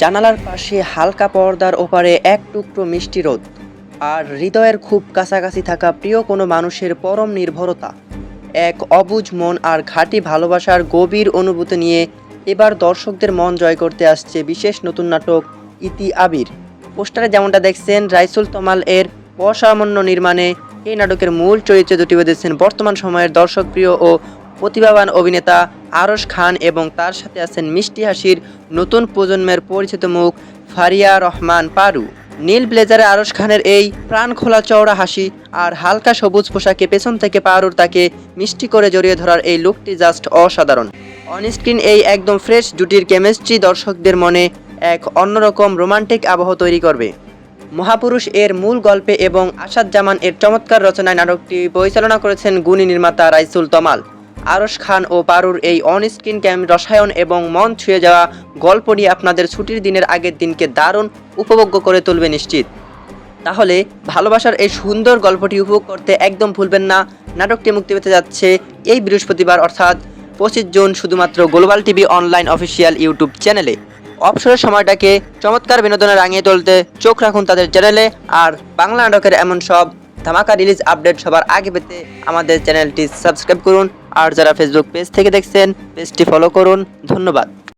জানালার পাশে হালকা পর্দার ওপারে এক টুকরো মিষ্টি রোদ, আর হৃদয়ের খুব কাছাকাছি থাকা প্রিয় কোনো মানুষের পরম নির্ভরতা, এক অবুঝ মন আর খাঁটি ভালোবাসার গভীর অনুভূতি নিয়ে এবার দর্শকদের মন জয় করতে আসছে বিশেষ নতুন নাটক ইতি আবির। পোস্টারে যেমনটা দেখছেন, রাইসুল তমাল এর অসামান্য নির্মাণে এই নাটকের মূল চরিত্রে দুটি বেঁধেছেন বর্তমান সময়ের দর্শকপ্রিয় ও প্রতিভাবান অভিনেতা আরশ খান, এবং তার সাথে আছেন মিষ্টি হাসির নতুন প্রজন্মের পরিচিত মুখ ফারিয়া রহমান পারু। নীল ব্লেজারে আরশ খানের এই প্রাণ খোলা চওড়া হাসি আর হালকা সবুজ পোশাকে পেছন থেকে পারুর তাকে মিষ্টি করে জড়িয়ে ধরার এই লুকটি জাস্ট অসাধারণ। অনস্ক্রিন এই একদম ফ্রেশ জুটির কেমিস্ট্রি দর্শকদের মনে এক অন্যরকম রোমান্টিক আবহ তৈরি করবে। মহাপুরুষ এর মূল গল্পে এবং আসাদ জামান এর চমৎকার রচনায় নাটকটি পরিচালনা করেছেন গুণী নির্মাতা রাইসুল তমাল। আরশ খান ও পারুর এই অনস্ক্রিন রসায়ন এবং মন ছুঁয়ে যাওয়া গল্প নিয়ে আপনাদের ছুটির দিনের আগের দিনকে দারুণ উপভোগ্য করে তুলবে নিশ্চিত। তাহলে ভালোবাসার এই সুন্দর গল্পটি উপভোগ করতে একদম ভুলবেন না। নাটকটি মুক্তি পেতে যাচ্ছে এই বৃহস্পতিবার অর্থাৎ 25 জুন শুধুমাত্র global TV online official YouTube চ্যানেলে। অবসরের সময়টাকে চমৎকার বিনোদনে রাঙিয়ে তুলতে চোখ রাখুন তাদের চ্যানেলে। আর বাংলা নাটকের এমন সব ধামাকা রিলিজ আপডেট সবার আগে পেতে আমাদের চ্যানেলটি সাবস্ক্রাইব করুন। আর যারা ফেসবুক পেজ থেকে দেখছেন, পেজটি ফলো করুন। ধন্যবাদ।